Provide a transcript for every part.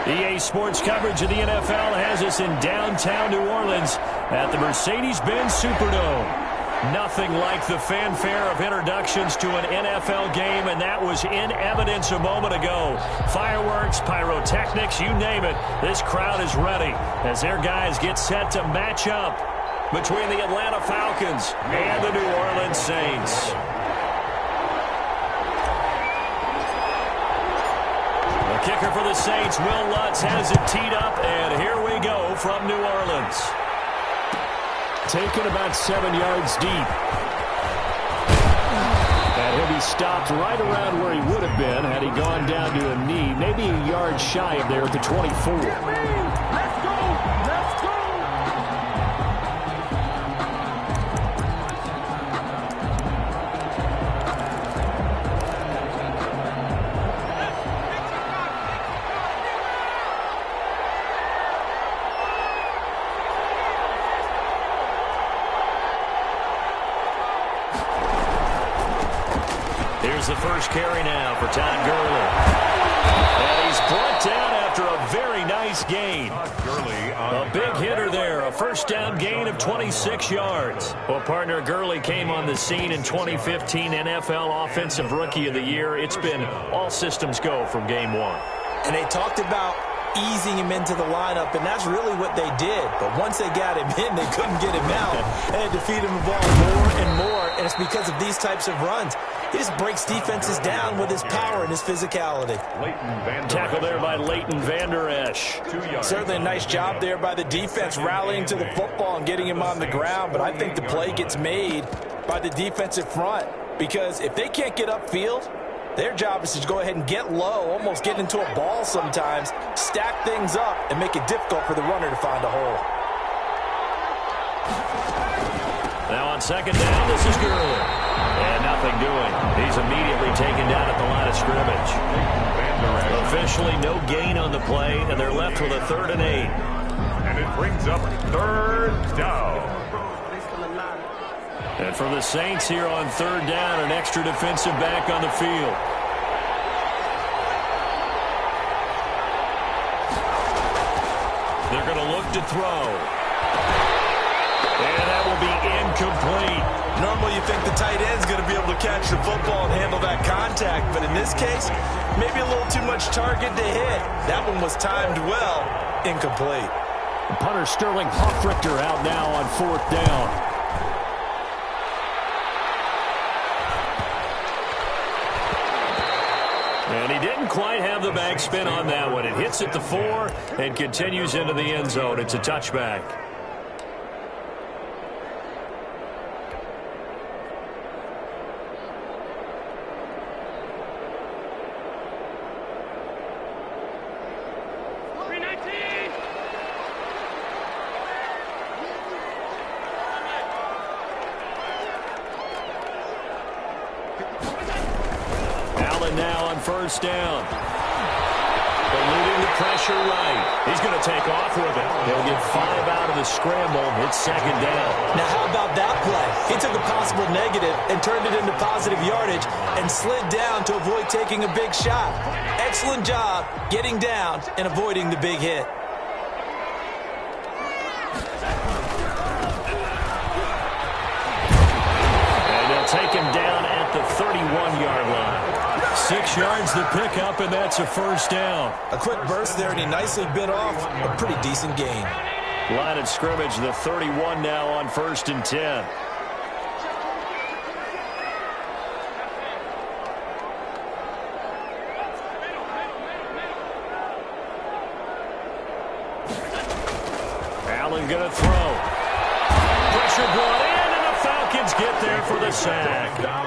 EA Sports coverage of the NFL has us in downtown New Orleans at the Mercedes-Benz Superdome. Nothing like the fanfare of introductions to an NFL game, and that was in evidence a moment ago. Fireworks, pyrotechnics, you name it. This crowd is ready as their guys get set to match up between the Atlanta Falcons and the New Orleans Saints. The kicker for the Saints, Will Lutz, has it teed up, and here we go from New Orleans. Taken about 7 yards deep. And he'll be stopped right around where he would have been had he gone down to a knee, maybe a yard shy of there at the 24. Let's go! Let's go! Here's the first carry now for Todd Gurley. And he's brought down after a very nice gain. A big hitter there, a first down gain of 26 yards. Well, partner, Gurley came on the scene in 2015 NFL Offensive Rookie of the Year. It's been all systems go from game one. And they talked about easing him into the lineup, and that's really what they did. But once they got him in, they couldn't get him out. They had to feed him the ball more and more, and it's because of these types of runs. He just breaks defenses down with his power and his physicality. Tackle there by Leighton Vander Esch. Certainly a nice job there by the defense rallying to the football and getting him on the ground, but I think the play gets made by the defensive front because if they can't get upfield, their job is to go ahead and get low, almost get into a ball sometimes, stack things up, and make it difficult for the runner to find a hole. Now on second down, this is Gurley. And nothing doing. He's immediately taken down at the line of scrimmage. Officially no gain on the play, and they're left with a 3rd and 8. And it brings up 3rd down. And for the Saints here on 3rd down, an extra defensive back on the field. They're going to look to throw. And that will be incomplete. Normally you think the tight end's going to be able to catch the football and handle that contact, but in this case, maybe a little too much target to hit. That one was timed well, incomplete. Punter Sterling Hoffrichter out now on 4th down. And he didn't quite have the backspin on that one. It hits at the 4 and continues into the end zone. It's a touchback. Now on 1st down. Eluding the pressure right. He's going to take off with it. He'll get 5 out of the scramble. It's 2nd down. Now how about that play? He took a possible negative and turned it into positive yardage and slid down to avoid taking a big shot. Excellent job getting down and avoiding the big hit. And they'll take him down at the 31-yard line. 6 yards to pick up, and that's a 1st down. A quick burst there, and he nicely bit off a pretty decent gain. Line of scrimmage, the 31 now on 1st and 10. Allen going to throw. Pressure brought in, and the Falcons get there for the sack.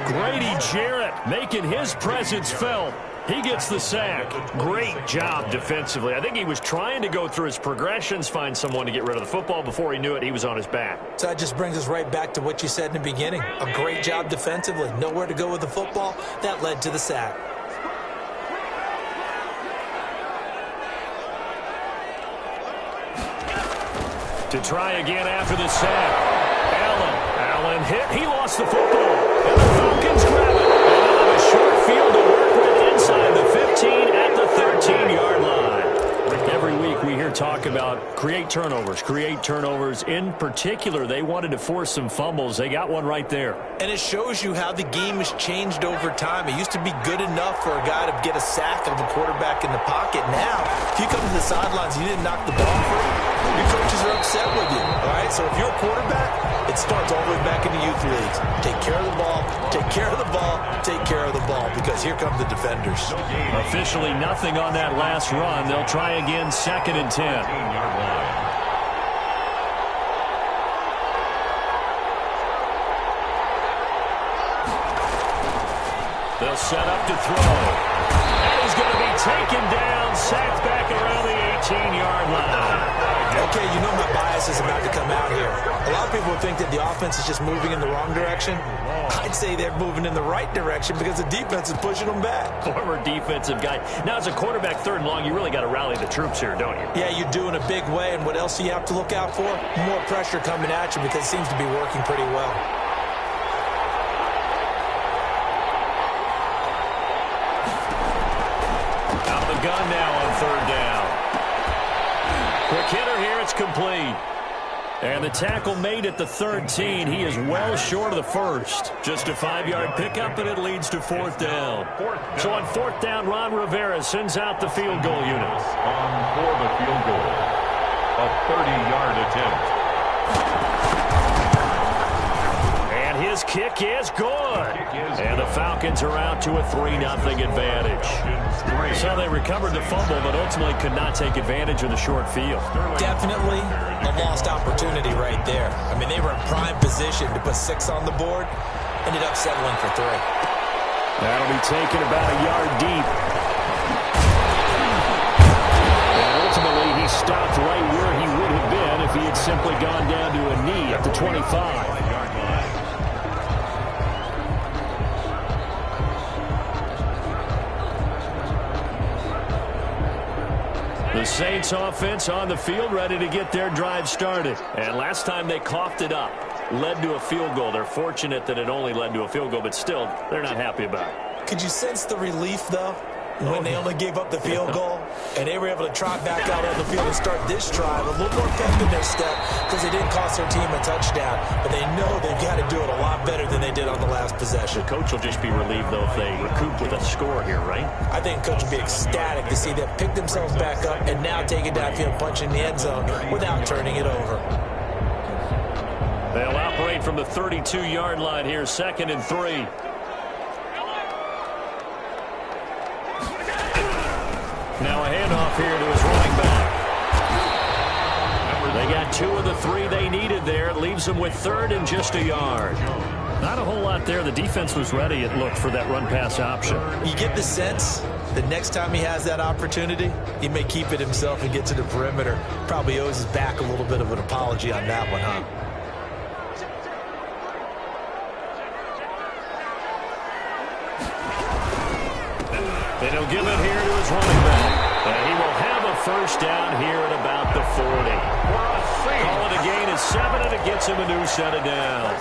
Grady Jarrett making his presence felt. He gets the sack. Great job defensively. I think he was trying to go through his progressions, find someone to get rid of the football. Before he knew it, he was on his back. So that just brings us right back to what you said in the beginning. A great job defensively. Nowhere to go with the football. That led to the sack. To try again after the sack. Allen hit. He lost the football. And the Falcons grab it. And they'll have a short field to work with inside the 15 at the 13-yard line. talk about create turnovers. In particular, they wanted to force some fumbles. They got one right there. And it shows you how the game has changed over time. It used to be good enough for a guy to get a sack of a quarterback in the pocket. Now, if you come to the sidelines and you didn't knock the ball free, your coaches are upset with you. All right, so if you're a quarterback, it starts all the way back in the youth leagues. Take care of the ball, take care of the ball, take care of the ball, because here come the defenders. Officially nothing on that last run. They'll try again, 2nd and 10. They'll set up to throw. And he's going to be taken down, sacked back around the 18-yard line. Okay, you know my bias is about to come out here. A lot of people think that the offense is just moving in the wrong direction. I'd say they're moving in the right direction because the defense is pushing them back. Former defensive guy. Now, as a quarterback, 3rd and long, you really got to rally the troops here, don't you? Yeah, you do in a big way. And what else do you have to look out for? More pressure coming at you because it seems to be working pretty well. Out the gun now on 3rd down. Quick hitter here, it's complete. And the tackle made at the 13. He is well short of the first. Just a 5-yard pickup, and it leads to 4th down. So on 4th down, Ron Rivera sends out the field goal unit. On for the field goal. A 30-yard attempt. And his kick is good. And the Falcons are out to a 3-0 advantage. So they recovered the fumble, but ultimately could not take advantage of the short field. Definitely a lost opportunity right there. I mean, they were in prime position to put 6 on the board. Ended up settling for 3. That'll be taken about a yard deep. And ultimately, he stopped right where he would have been if he had simply gone down to a knee at the 25. The Saints offense on the field, ready to get their drive started. And last time they coughed it up, led to a field goal. They're fortunate that it only led to a field goal, but still, they're not happy about it. Could you sense the relief, though, when they only gave up the field goal? And they were able to trot back out on the field and start this drive a little more pep in their step because they didn't cost their team a touchdown. But they know they've got to do it a lot better than they did on the last possession. The coach will just be relieved, though, if they recoup with a score here, right? I think the coach will be ecstatic to see them pick themselves back up and now take it downfield and punch in the end zone without turning it over. They'll operate from the 32-yard line here, 2nd and 3. Now a handoff here to his running back. They got 2 of the 3 they needed there. It leaves them with 3rd and just a yard. Not a whole lot there. The defense was ready, it looked, for that run-pass option. You get the sense the next time he has that opportunity, he may keep it himself and get to the perimeter. Probably owes his back a little bit of an apology on that one, huh? And he'll give it here to his running back. And he will have a first down here at about the 40. Call it a gain of 7, and it gets him a new set of downs.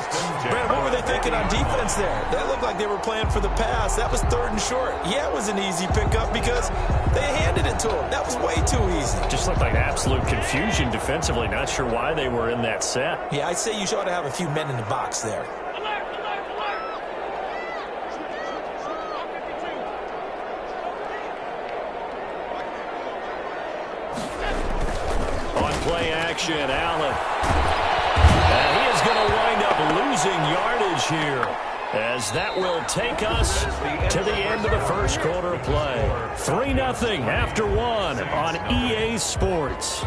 Brad, what were they thinking on defense there? That looked like they were playing for the pass. That was 3rd and short. Yeah, it was an easy pickup because they handed it to him. That was way too easy. Just looked like absolute confusion defensively. Not sure why they were in that set. Yeah, I'd say you ought to have a few men in the box there. Play action, Allen. And he is going to wind up losing yardage here, as that will take us to the end of the first quarter of play. 3-0 after 1 on EA Sports.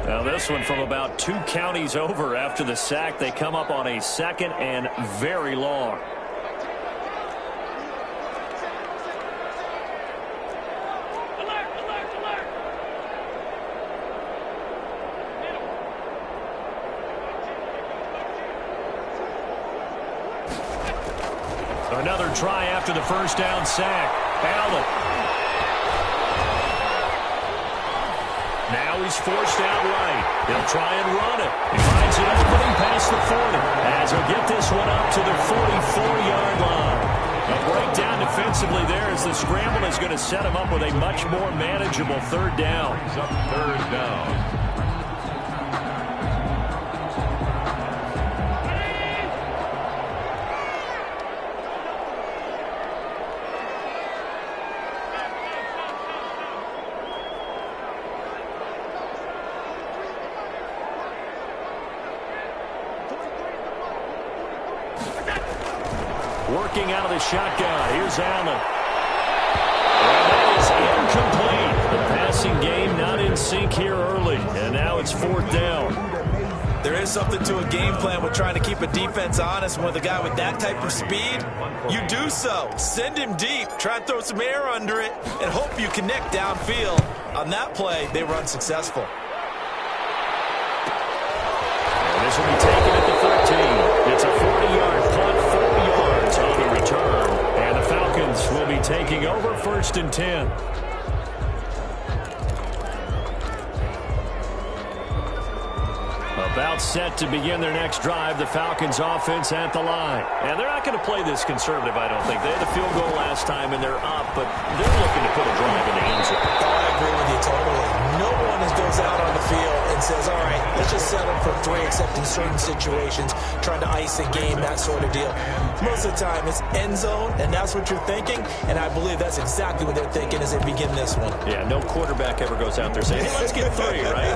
Now this one from about 2 counties over after the sack. They come up on a 2nd and very long. Another try after the first down sack. Allen. Now he's forced out right. He'll try and run it. He finds an opening past the 40 as he'll get this one up to the 44-yard line. A breakdown defensively there as the scramble is going to set him up with a much more manageable third down. He's up third down. Working out of the shotgun. Here's Allen. And that is incomplete. The passing game not in sync here early. And now it's fourth down. There is something to a game plan with trying to keep a defense honest. With a guy with that type of speed, you do so. Send him deep. Try and throw some air under it and hope you connect downfield. On that play, they were unsuccessful. And this will be taken at the 13. It's a 40-yard punt, 4 yards on the return. And the Falcons will be taking over first and 10. About set to begin their next drive, the Falcons offense at the line. And they're not going to play this conservative, I don't think. They had the field goal last time, and they're up, but they're looking to put a drive in the end zone. Oh, I agree with you totally. No one goes out on the field and says, all right, let's just settle for 3, except in certain situations, trying to ice a game, that sort of deal. Most of the time, it's end zone, and that's what you're thinking, and I believe that's exactly what they're thinking as they begin this one. Yeah, no quarterback ever goes out there saying, hey, let's get 3, right?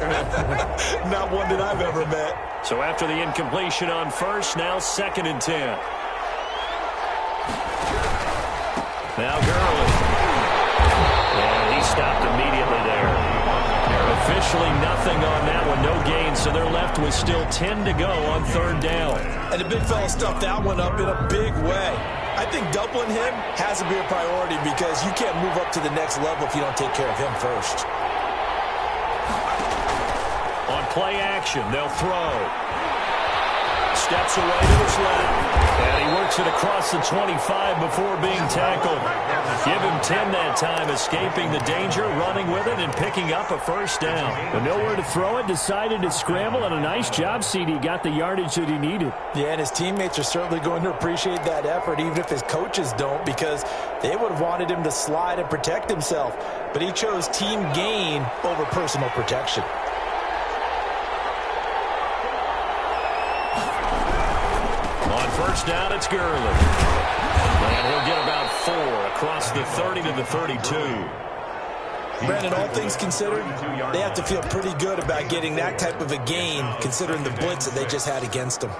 Not one that I've ever met. So after the incompletion on first, now second and 10. Now Gurley. And he stopped immediately there. Officially nothing on that one, no gain, so they're left with still 10 to go on third down. And the big fella stuffed that one up in a big way. I think doubling him has to be a priority because you can't move up to the next level if you don't take care of him first. On play action, they'll throw. Steps away to his left. And he works it across the 25 before being tackled. Give him 10 that time, escaping the danger, running with it, and picking up a first down. But nowhere to throw it, decided to scramble, and a nice job, CD. Got the yardage that he needed. Yeah, and his teammates are certainly going to appreciate that effort, even if his coaches don't, because they would have wanted him to slide and protect himself. But he chose team gain over personal protection. First down, it's Gurley. And he'll get about 4 across the 30 to the 32. Brandon, all things considered, they have to feel pretty good about getting that type of a gain, considering the blitz that they just had against them.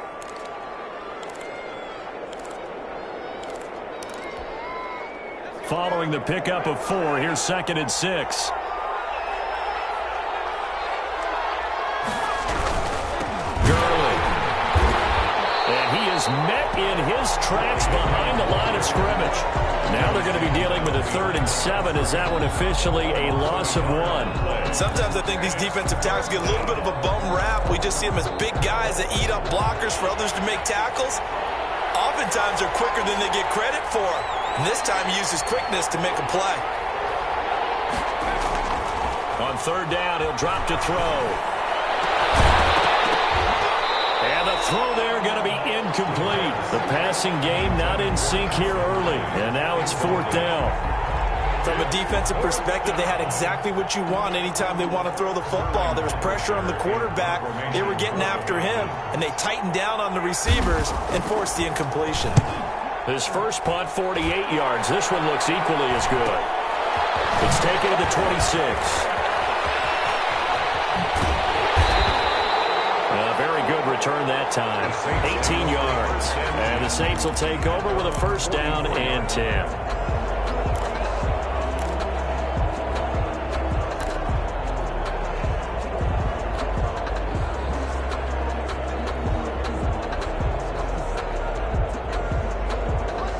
Following the pickup of 4, here's second and 6. Met in his tracks behind the line of scrimmage. Now they're going to be dealing with a 3rd and 7. Is that one officially a loss of 1? Sometimes I think these defensive tackles get a little bit of a bum rap. We just see them as big guys that eat up blockers for others to make tackles. Oftentimes they're quicker than they get credit for. And this time he uses quickness to make a play. On third down, he'll drop to throw. And the throw there going to be incomplete. The passing game not in sync here early. And now it's fourth down. From a defensive perspective, they had exactly what you want anytime they want to throw the football. There was pressure on the quarterback. They were getting after him, and they tightened down on the receivers and forced the incompletion. His first punt, 48 yards. This one looks equally as good. It's taken to the 26. Very good return that time. 18 yards. And the Saints will take over with a first down and 10.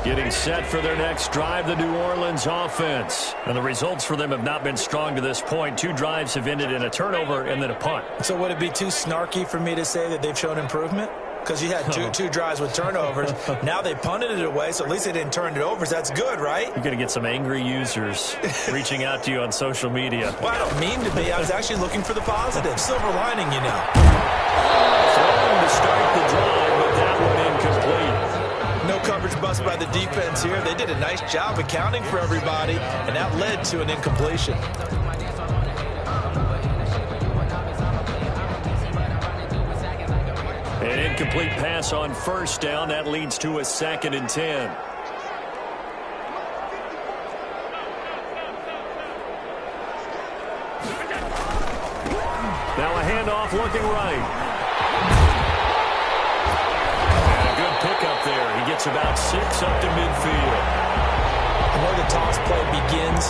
Getting set for their next drive, the New Orleans offense. And the results for them have not been strong to this point. 2 drives have ended in a turnover and then a punt. So would it be too snarky for me to say that they've shown improvement? because you had two drives with turnovers. Now they punted it away, so at least they didn't turn it over. So that's good, right? You're going to get some angry users reaching out to you on social media. Well, I don't mean to be. I was actually looking for the positive. Silver lining, you know. Throwing to start the drive, but that one incomplete. No coverage bust by the defense here. They did a nice job accounting for everybody, and that led to an incompletion. An incomplete pass on first down. That leads to a 2nd and 10. Now a handoff looking right. And a good pickup there. He gets about 6 up to midfield. I know the toss play begins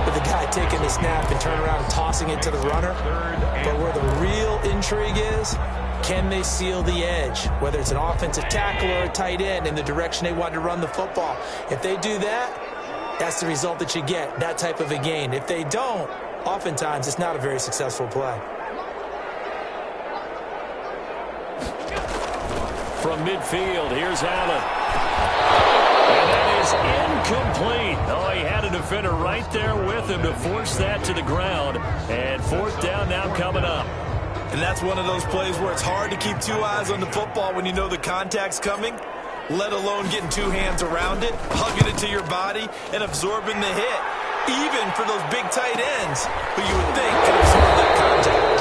with the guy taking the snap and turning around and tossing it to the runner. But where the real intrigue is, can they seal the edge, whether it's an offensive tackle or a tight end, in the direction they want to run the football? If they do that, that's the result that you get, that type of a gain. If they don't, oftentimes it's not a very successful play. From midfield, here's Allen. And that is incomplete. Oh, he had a defender right there with him to force that to the ground. And 4th down now coming up. And that's one of those plays where it's hard to keep 2 eyes on the football when you know the contact's coming, let alone getting 2 hands around it, hugging it to your body, and absorbing the hit, even for those big tight ends who you would think could absorb that contact.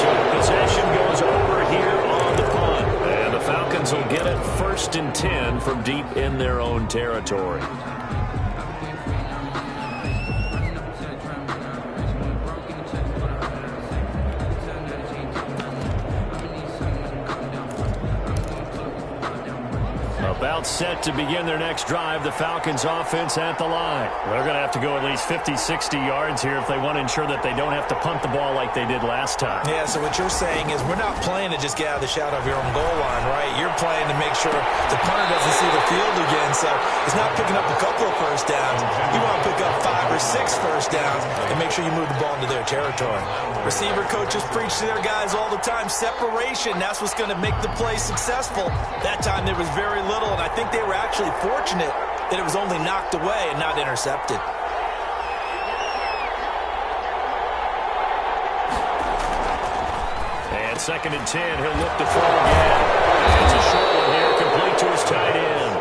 So possession goes over here on the punt. And the Falcons will get it 1st and 10 from deep in their own territory. About set to begin their next drive, the Falcons offense at the line. They're going to have to go at least 50, 60 yards here if they want to ensure that they don't have to punt the ball like they did last time. Yeah, so what you're saying is we're not playing to just get out of the shadow of your own goal line, right? You're playing to make sure the punter doesn't see the field again. So it's not picking up a couple of first downs. You want to pick up 5 or 6 first downs and make sure you move the ball into their territory. Receiver coaches preach to their guys all the time, separation. That's what's going to make the play successful. That time there was very little. And I think they were actually fortunate that it was only knocked away and not intercepted. And 2nd and 10, he'll look to throw again. It's a short one here, complete to his tight end.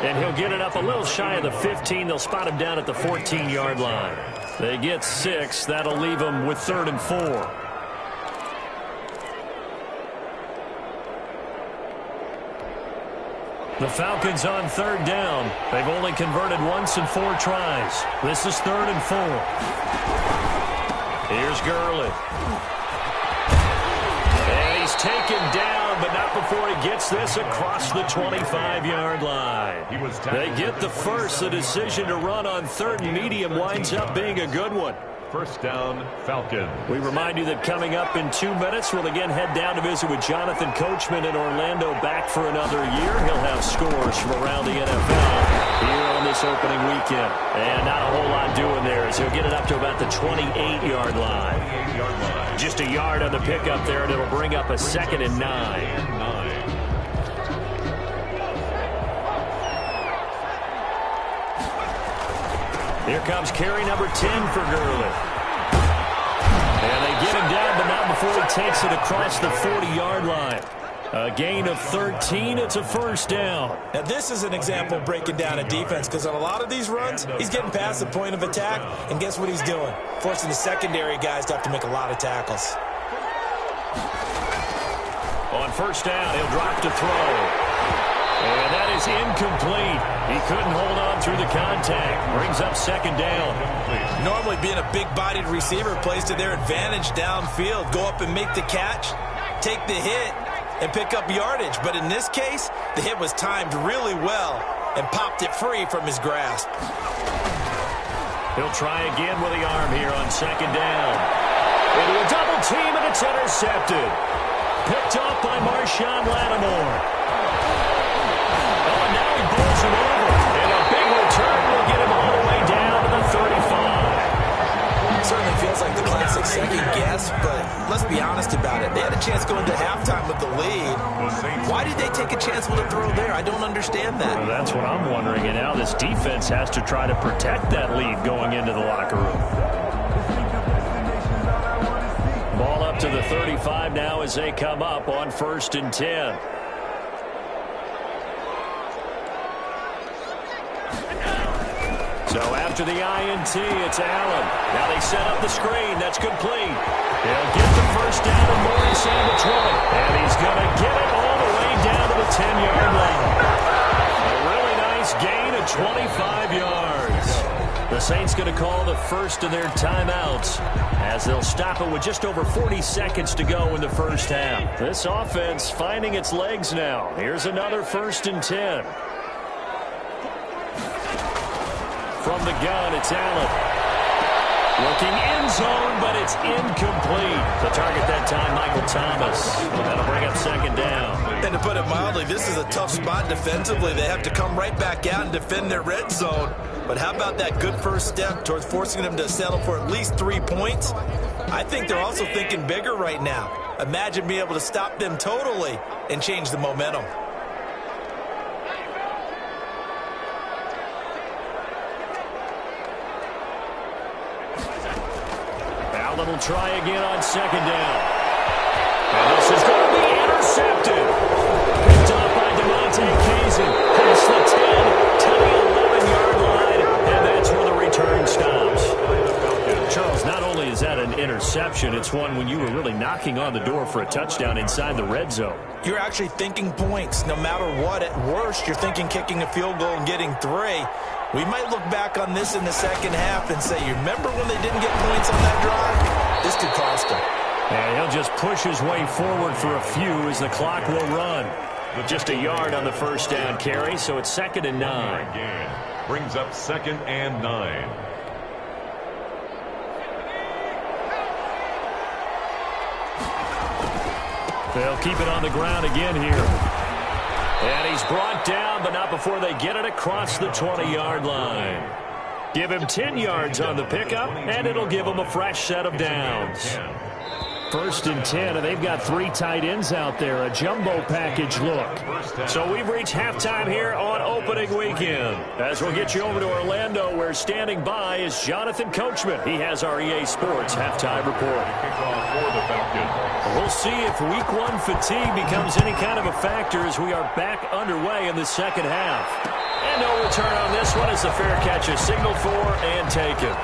And he'll get it up a little shy of the 15. They'll spot him down at the 14-yard line. They get 6. That'll leave them with 3rd and 4. The Falcons on 3rd down. They've only converted once in 4 tries. This is 3rd and 4. Here's Gurley. And he's taken down, but not before he gets this across the 25-yard line. They get the first. The decision to run on 3rd and medium winds up being a good one. 1st down, Falcons. We remind you that coming up in 2 minutes, we'll again head down to visit with Jonathan Coachman in Orlando, back for another year. He'll have scores from around the NFL here on this opening weekend. And not a whole lot doing there as he'll get it up to about the 28-yard line. Just a yard on the pickup there, and it'll bring up a 2nd and 9. Here comes carry number 10 for Gurley. And they get him down, but not before he takes it across the 40-yard line. A gain of 13. It's a 1st down. Now, this is an example of breaking down a defense, because on a lot of these runs, he's getting past the point of attack, and guess what he's doing? Forcing the secondary guys to have to make a lot of tackles. On 1st down, he'll drop to throw. And that is incomplete. He couldn't hold on through the contact. Brings up 2nd down. Normally, being a big-bodied receiver plays to their advantage downfield. Go up and make the catch, take the hit, and pick up yardage. But in this case, the hit was timed really well and popped it free from his grasp. He'll try again with the arm here on 2nd down. Into a double team, and it's intercepted. Picked off by Marshawn Lattimore. Oh, now he bowls him over. And a big return will get him all the way down to the 35. Certainly feels like the classic second guess, but let's be honest about it. They had a chance going to halftime with the lead. Why did they take a chance with a throw there? I don't understand that. Well, that's what I'm wondering, and now this defense has to try to protect that lead going into the locker room. Ball up to the 35 now as they come up on 1st and 10. So after the INT, it's Allen. Now they set up the screen. That's complete. They'll get the first down and more inside the 20. And he's going to get it all the way down to the 10-yard line. A really nice gain of 25 yards. The Saints going to call the first of their timeouts as they'll stop it with just over 40 seconds to go in the first half. This offense finding its legs now. Here's another 1st and 10. From the gun, it's Allen. Looking end zone, but it's incomplete. The target that time, Michael Thomas. That'll bring up 2nd down. And to put it mildly, this is a tough spot defensively. They have to come right back out and defend their red zone. But how about that good first step towards forcing them to settle for at least 3 points? I think they're also thinking bigger right now. Imagine being able to stop them totally and change the momentum. Allen will try again on 2nd down. And this is going to be intercepted. Picked up by DeMonte Kazin. Past the 10 to the 11-yard line, and that's where the return stops. Charles, not only is that an interception, it's one when you were really knocking on the door for a touchdown inside the red zone. You're actually thinking points. No matter what, at worst, you're thinking kicking a field goal and getting 3. We might look back on this in the second half and say, you remember when they didn't get points on that drive? This could cost them. And he'll just push his way forward for a few as the clock will run. Just a yard on the first down carry, so it's 2nd and 9. Brings up 2nd and 9. They'll keep it on the ground again here. And he's brought down, but not before they get it across the 20-yard line. Give him 10 yards on the pickup, and it'll give him a fresh set of downs. 1st and 10, and they've got 3 tight ends out there, a jumbo package look. So we've reached halftime here on opening weekend. As we'll get you over to Orlando, where standing by is Jonathan Coachman. He has our EA Sports halftime report. We'll see if week 1 fatigue becomes any kind of a factor as we are back underway in the second half. And no return on this one as the fair catch is signaled for and taken.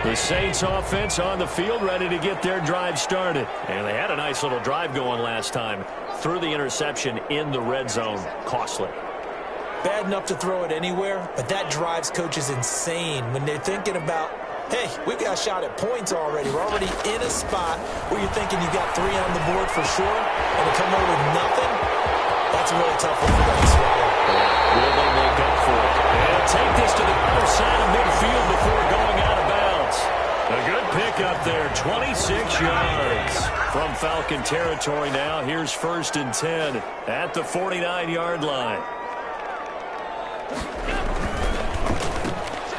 The Saints offense on the field ready to get their drive started. And they had a nice little drive going last time. Threw the interception in the red zone. Costly. Bad enough to throw it anywhere, but that drives coaches insane when they're thinking about, hey, we've got a shot at points already. We're already in a spot where you're thinking you got 3 on the board for sure, and to come over with nothing, that's a really tough one for them to swallow. Will they make up for it? And take this to the other side of midfield before going out of bounds. A good pickup there, 26 yards. From Falcon territory now, here's 1st and 10 at the 49-yard line.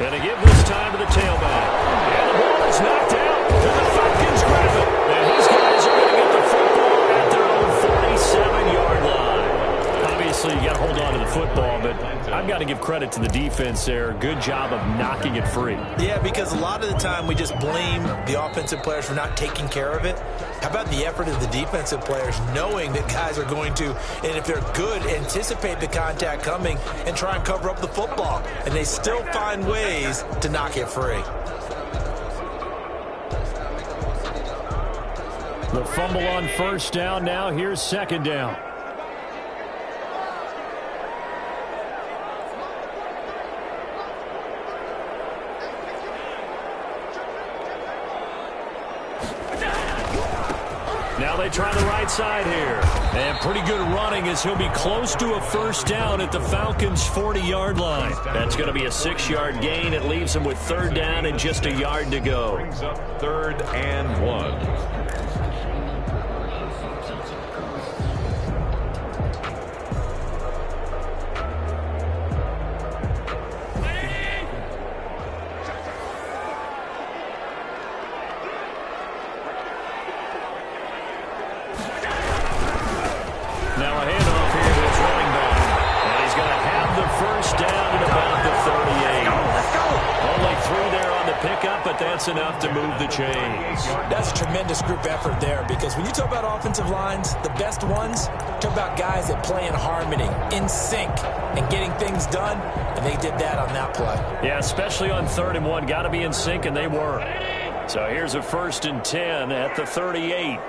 And a give this time to the tailback. And the ball is knocked out. And the Falcons grab it. And these guys are going to get the football at their own 47-yard line. Obviously, you got to hold on to the football, but I've got to give credit to the defense there. Good job of knocking it free. Yeah, because a lot of the time we just blame the offensive players for not taking care of it. How about the effort of the defensive players knowing that guys are going to, and if they're good, anticipate the contact coming and try and cover up the football. And they still find ways to knock it free. The fumble on 1st down now. Here's 2nd down. Now they try the right side here. And pretty good running as he'll be close to a 1st down at the Falcons' 40-yard line. That's going to be a 6-yard gain. It leaves him with 3rd down and just a yard to go. Brings up 3rd and 1. that's enough to move the chains. That's a tremendous group effort there, because when you talk about offensive lines, the best ones, talk about guys that play in harmony, in sync, and getting things done, and they did that on that play. Yeah, especially on 3rd and 1. Got to be in sync, and they were. So here's a 1st and 10 at the 38.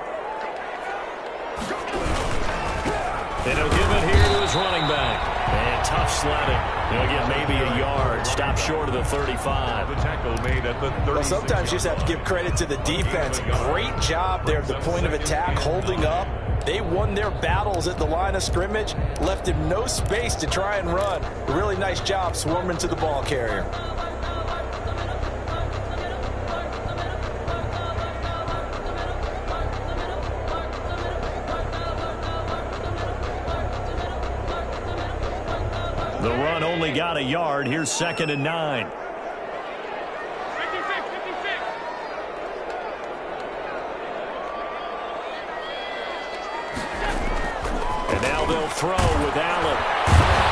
And he'll give it here to his running back. And tough sledding. He'll get maybe a yard. Stop short of the 35. The tackle made at the 30. Well, sometimes you just have to give credit to the defense. Great job there at the point of attack, holding up. They won their battles at the line of scrimmage, left him no space to try and run. A really nice job swarming to the ball carrier. The run only got a yard. Here's 2nd and 9. And now they'll throw with Allen.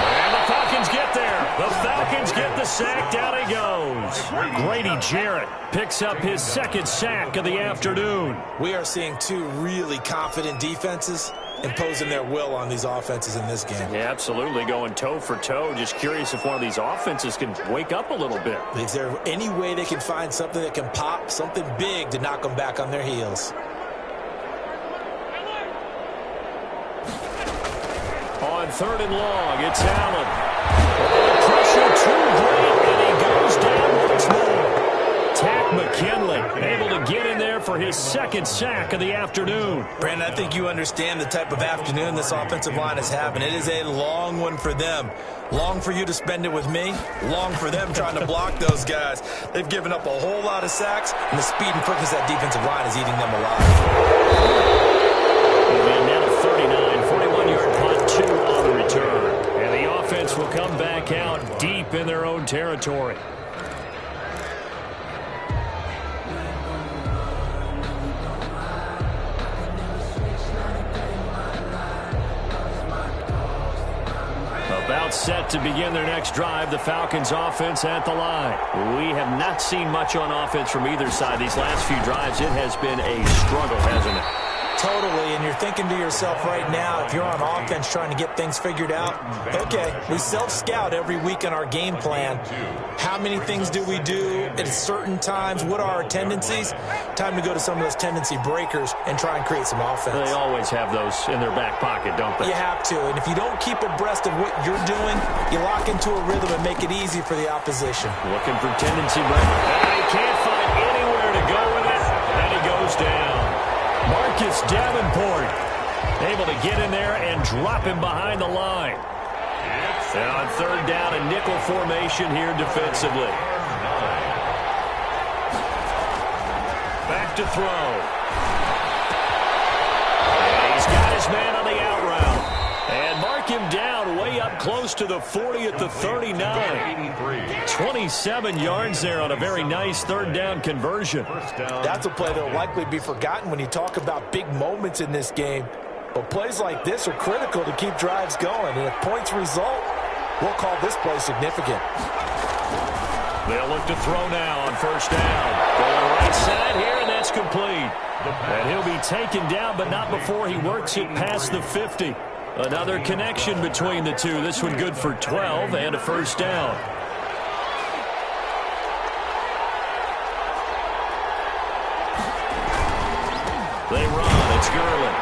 And the Falcons get there. The Falcons get the sack. Down he goes. Grady Jarrett picks up his 2nd sack of the afternoon. We are seeing two really confident defenses imposing their will on these offenses in this game. Yeah, absolutely, going toe for toe. Just curious if one of these offenses can wake up a little bit. Is there any way they can find something that can pop, something big to knock them back on their heels? On 3rd and long, it's Allen. Oh, pressure too great, and he goes down once more. Tack McKinley able to get in there for his 2nd sack of the afternoon. Brandon, I think you understand the type of afternoon this offensive line is having. It is a long one for them. Long for you to spend it with me. Long for them trying to block those guys. They've given up a whole lot of sacks, and the speed and quickness of that defensive line is eating them alive. It'll be a net of 39, 41-yard punt, 2 on the return. And the offense will come back out deep in their own territory. About set to begin their next drive, the Falcons offense at the line. We have not seen much on offense from either side. These last few drives, it has been a struggle, hasn't it? Totally, and you're thinking to yourself right now, if you're on offense trying to get things figured out, okay, we self-scout every week in our game plan. How many things do we do at certain times? What are our tendencies? Time to go to some of those tendency breakers and try and create some offense. They always have those in their back pocket, don't they? You have to, and if you don't keep abreast of what you're doing, you lock into a rhythm and make it easy for the opposition. Looking for tendency breaker. And he can't find anywhere to go with it, and he goes down. Marcus Davenport able to get in there and drop him behind the line. And on 3rd down, a nickel formation here defensively. Back to throw. And he's got his man on the out route. And mark him down way up close to the 40 at the 39. 27 yards there on a very nice 3rd down conversion. That's a play that will likely be forgotten when you talk about big moments in this game. But plays like this are critical to keep drives going. And if points result, we'll call this play significant. They'll look to throw now on 1st down. Going right side here, and that's complete. And he'll be taken down, but not before he works it past the 50. Another connection between the two. This one good for 12 and a 1st down. They run. It's Gurley.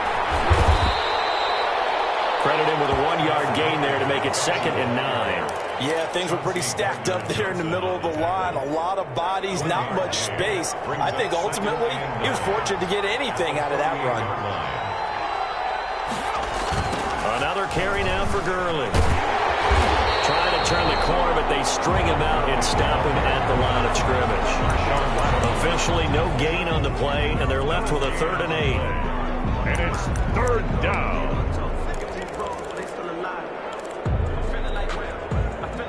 Credit him with a 1-yard gain there to make it 2nd and 9. Yeah, things were pretty stacked up there in the middle of the line. A lot of bodies, not much space. I think ultimately he was fortunate to get anything out of that run. Another carry now for Gurley. Trying to turn the corner, but they string him out and stop him at the line of scrimmage. Officially no gain on the play, and they're left with a 3rd and 8. And it's 3rd down.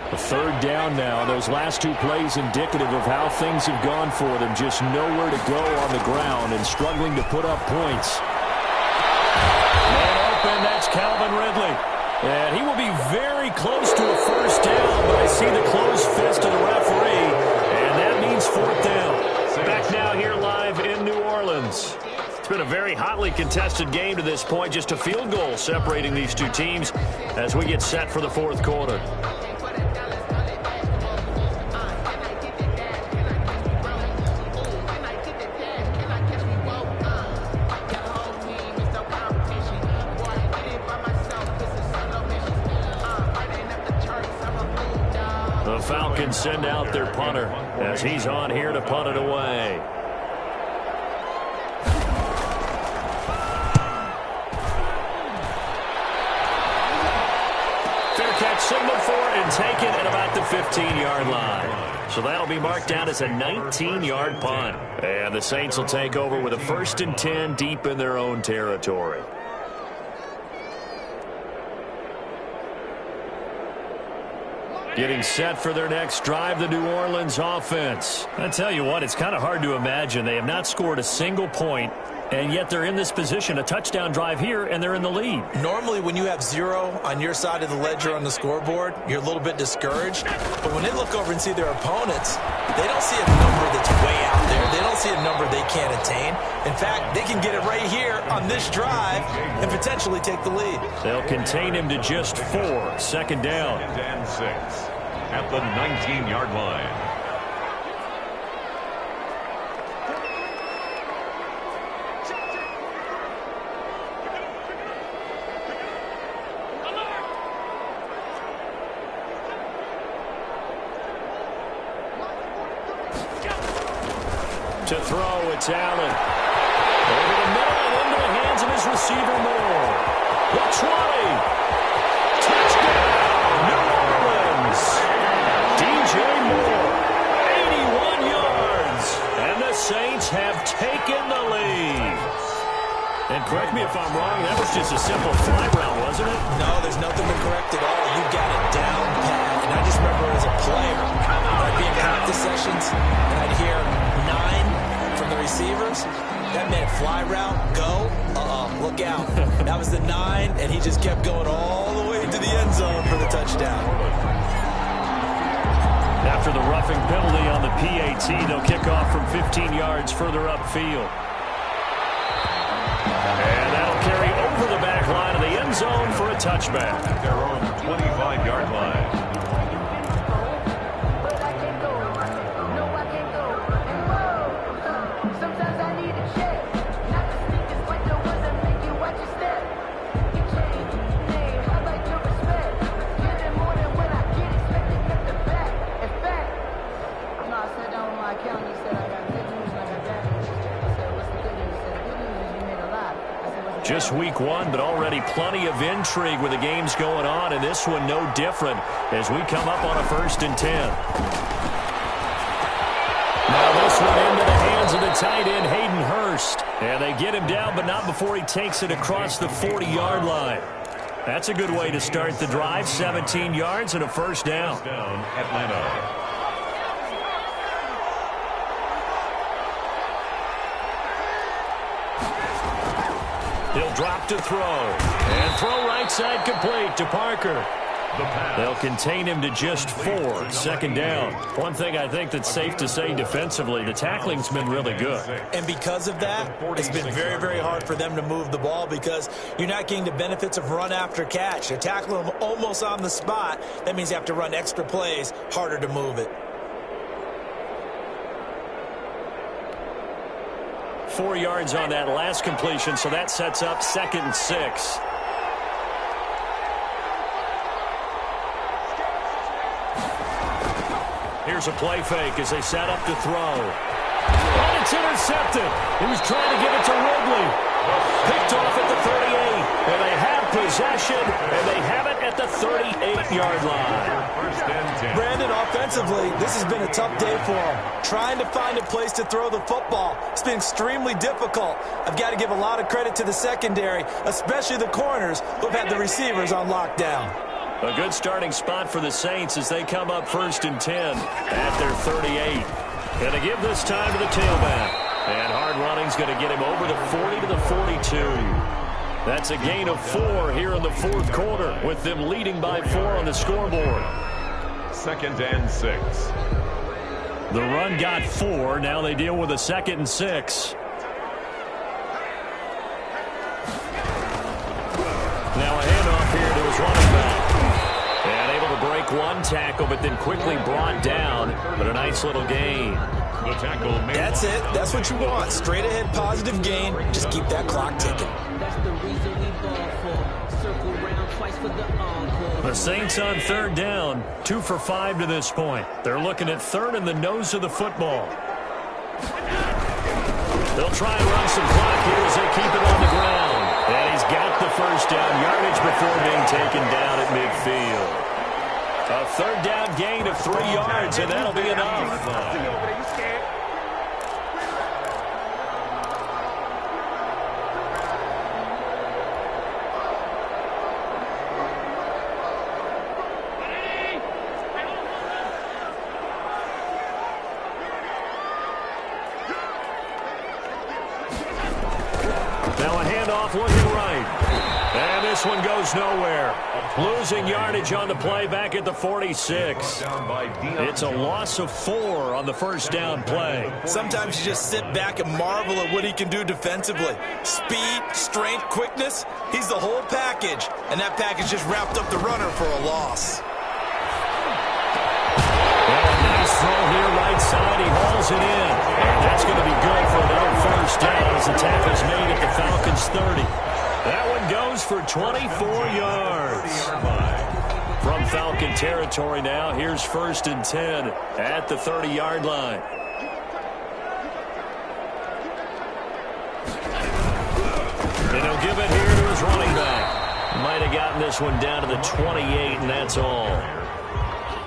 A 3rd down now. Those last 2 plays indicative of how things have gone for them. Just nowhere to go on the ground and struggling to put up points. Man open, that's Calvin Ridley. And he will be very close to a 1st down, but I see the closed fist of the referee, and that means 4th down. Back been a very hotly contested game to this point. Just a field goal separating these two teams as we get set for the fourth quarter. The Falcons send out their punter as he's on here to punt it away. Fair catch signaled for and taken at about the 15-yard line. So that'll be marked down as a 19-yard punt. And the Saints will take over with a 1st and 10 deep in their own territory. Getting set for their next drive, the New Orleans offense. I tell you what, it's kind of hard to imagine. They have not scored a single point, and yet they're in this position, a touchdown drive here, and they're in the lead. Normally, when you have 0 on your side of the ledger on the scoreboard, you're a little bit discouraged. But when they look over and see their opponents, they don't see a number that's way out there. They don't see a number they can't attain. In fact, they can get it right here on this drive and potentially take the lead. They'll contain him to just 4. 2nd down. 2nd and 6 at the 19-yard line. To throw, it's Allen. Over the middle and into the hands of his receiver, Moore. The 20. Touchdown, New Orleans. DJ Moore, 81 yards. And the Saints have taken the lead. And correct me if I'm wrong, that was just a simple fly route, wasn't it? No, there's nothing to correct at all. You got it down pat. And I just remember as a player, I'd be in practice sessions, and I'd hear 9 from the receivers. That meant fly route, go, look out. That was the 9, and he just kept going all the way to the end zone for the touchdown. After the roughing penalty on the PAT, they'll kick off from 15 yards further upfield. And that'll carry over the back line of the end zone for a touchback. At their own 25-yard line. Just week 1, but already plenty of intrigue with the games going on, and this one no different as we come up on a 1st and 10. Now this one into the hands of the tight end, Hayden Hurst. And they get him down, but not before he takes it across the 40-yard line. That's a good way to start the drive, 17 yards and a 1st down. Atlanta. He'll drop to throw. And throw right side complete to Parker. They'll contain him to just 4. 2nd down. One thing I think that's safe to say defensively, the tackling's been really good. And because of that, it's been very, very hard for them to move the ball because you're not getting the benefits of run after catch. You're tackling them almost on the spot. That means you have to run extra plays, harder to move it. 4 yards on that last completion, so that sets up 2nd and 6. Here's a play fake as they set up to throw. And it's intercepted. He was trying to give it to Ridley. Picked off at the 38. And they have possession, and they have it at the 38-yard line. Brandon, offensively, this has been a tough day for him. Trying to find a place to throw the football. It's been extremely difficult. I've got to give a lot of credit to the secondary, especially the corners who have had the receivers on lockdown. A good starting spot for the Saints as they come up 1st and 10 at their 38. And they give this time to the tailback. And hard running's going to get him over the 40 to the 42. That's a gain of 4 here in the 4th quarter, with them leading by 4 on the scoreboard. 2nd and 6. The run got 4. Now they deal with a 2nd and 6. one tackle, but then quickly brought down. But a nice little gain. The tackle made. That's it. That's what you want. Straight ahead positive gain. Just keep that clock ticking. That's the reason we ball for. Circle round twice for the encore. The Saints on third down, 2 for 5 to this point. They're looking at third in the nose of the football. They'll try and run some clock here as they keep it on the ground. And he's got the first down yardage before being taken down at midfield. A third down gain of 3 yards, and that'll be enough. Now a handoff looking right. And this one goes nowhere. Losing yardage on the play back at the 46. It's a loss of 4 on the first down play. Sometimes you just sit back and marvel at what he can do defensively. Speed, strength, quickness, he's the whole package. And that package just wrapped up the runner for a loss. Nice throw here, right side. He hauls it in. And that's going to be good for another first down as the tackle's made at the Falcons' 30. That one goes for 24 yards. From Falcon territory now, here's 1st and 10 at the 30-yard line. And he'll give it here to his running back. Might have gotten this one down to the 28, and that's all.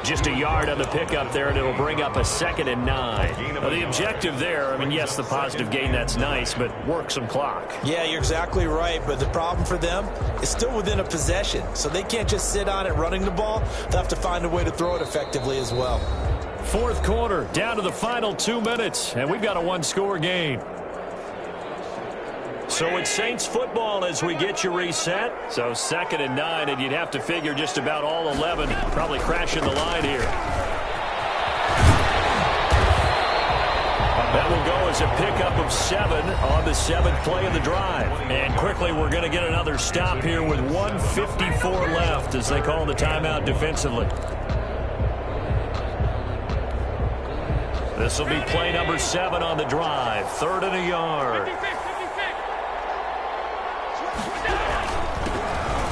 Just a yard on the pickup there, and it'll bring up a 2nd and 9. Now, the objective there, I mean, yes, the positive gain, that's nice, but work some clock. Yeah, you're exactly right, but the problem for them is still within a possession, so they can't just sit on it running the ball. They'll have to find a way to throw it effectively as well. 4th quarter, down to the final 2 minutes, and we've got a 1-score game. So it's Saints football as we get you reset. So 2nd and 9, and you'd have to figure just about all 11 probably crashing the line here. That will go as a pickup of 7 on the 7th play of the drive. And quickly we're going to get another stop here with 1:54 left as they call the timeout defensively. This will be play number 7 on the drive. 3rd and a yard.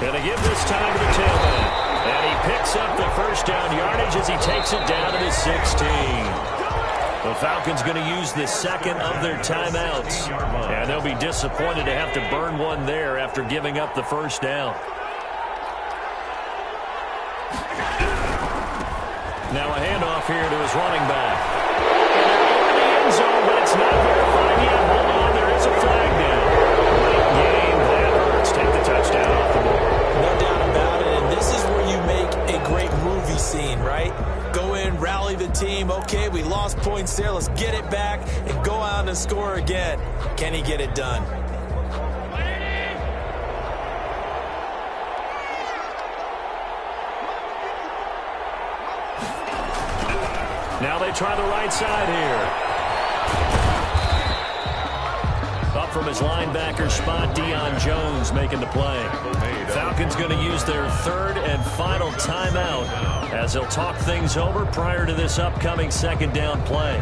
Going to give this time to the tailback. And he picks up the first down yardage as he takes it down to the 16. The Falcons going to use the 2nd of their timeouts. And they'll be disappointed to have to burn one there after giving up the first down. Now a handoff here to his running back. And they're in the end zone, but it's not verified yet. Hold on, there is a flag down. Late game, that hurts. Take the touchdown off the board. No doubt about it, and this is where you make a great movie scene, right? Go in, rally the team. Okay, we lost points there. Let's get it back and go out and score again. Can he get it done? Now they try the right side here. Up from his linebacker spot, Deion Jones making the play. Falcons going to use their 3rd and final timeout as they'll talk things over prior to this upcoming 2nd down play.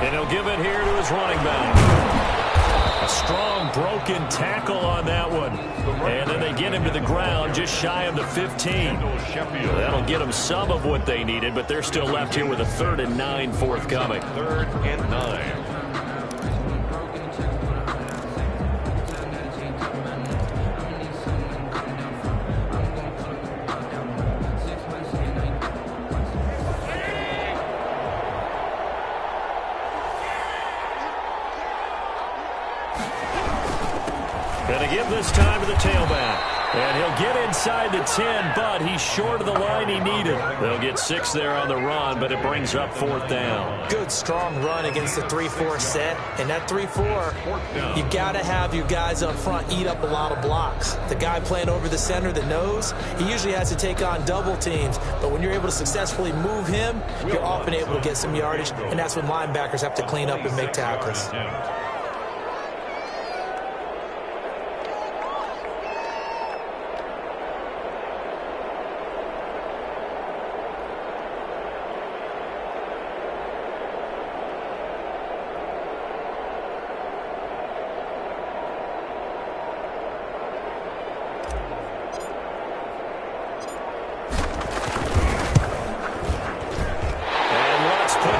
And he'll give it here to his running back. A strong broken tackle on that one. And then they get him to the ground just shy of the 15. That'll get them some of what they needed, but they're still left here with a 3rd and 9 forthcoming. 3rd and 9. Going to give this time to the tailback. And he'll get inside the 10, but he's short of the line he needed. They'll get 6 there on the run, but it brings up 4th down. Good, strong run against the 3-4 set. And that 3-4, you've got to have your guys up front eat up a lot of blocks. The guy playing over the center that knows, he usually has to take on double teams. But when you're able to successfully move him, you're often able to get some yardage. And that's when linebackers have to clean up and make tackles.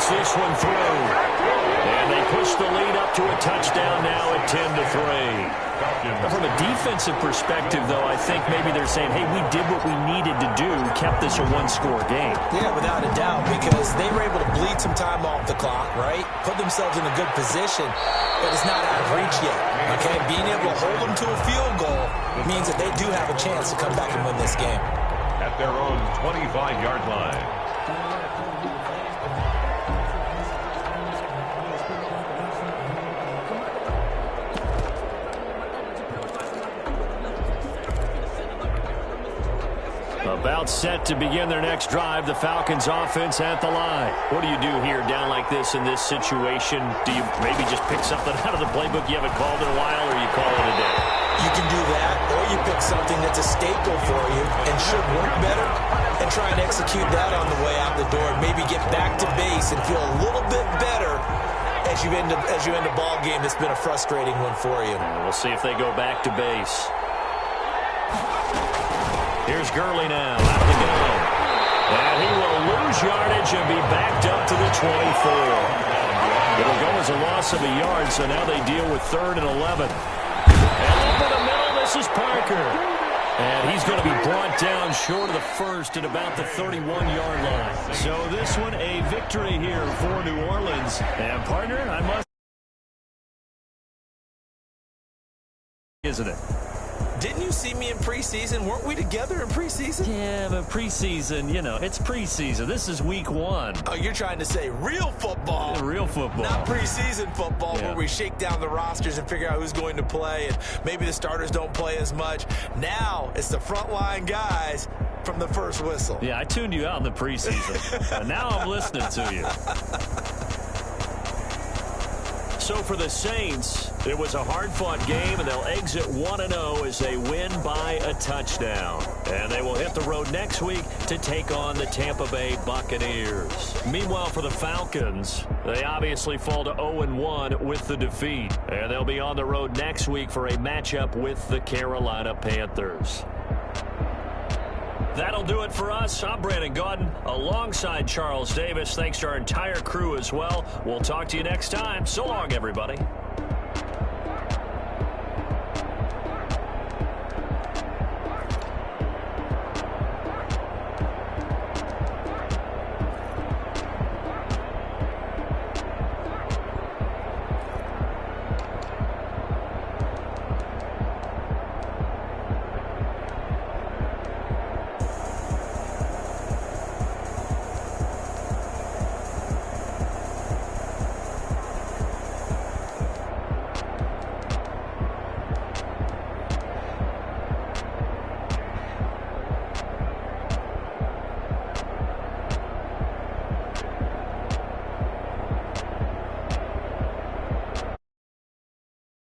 This one through. And they push the lead up to a touchdown now at 10-3. From a defensive perspective, though, I think maybe they're saying, hey, we did what we needed to do, kept this a one-score game. Yeah, without a doubt, because they were able to bleed some time off the clock, right? Put themselves in a good position, but it's not out of reach yet. Okay, being able to hold them to a field goal means that they do have a chance to come back and win this game. At their own 25-yard line. About set to begin their next drive, the Falcons offense at the line. What do you do here down like this in this situation? Do you maybe just pick something out of the playbook you haven't called in a while, or you call it a day? You can do that, or you pick something that's a staple for you and should work better and try and execute that on the way out the door and maybe get back to base and feel a little bit better as you end a ball game that's been a frustrating one for you. We'll see if they go back to base. Here's Gurley now, out of the gun. And he will lose yardage and be backed up to the 24. It'll go as a loss of a yard, so now they deal with 3rd and 11. And over the middle, this is Parker. And he's going to be brought down short of the first at about the 31-yard line. So this one, a victory here for New Orleans. And, partner, I must... Isn't it? Didn't you see me in preseason? Weren't we together in preseason? Yeah, but preseason, you know, it's preseason. This is week 1. Oh, you're trying to say real football. Yeah, real football. Not preseason football, yeah, where we shake down the rosters and figure out who's going to play, and maybe the starters don't play as much. Now it's the frontline guys from the first whistle. Yeah, I tuned you out in the preseason. And now I'm listening to you. So for the Saints, it was a hard-fought game, and they'll exit 1-0 as they win by a touchdown. And they will hit the road next week to take on the Tampa Bay Buccaneers. Meanwhile, for the Falcons, they obviously fall to 0-1 with the defeat. And they'll be on the road next week for a matchup with the Carolina Panthers. That'll do it for us. I'm Brandon Gaudin alongside Charles Davis. Thanks to our entire crew as well. We'll talk to you next time. So long, everybody.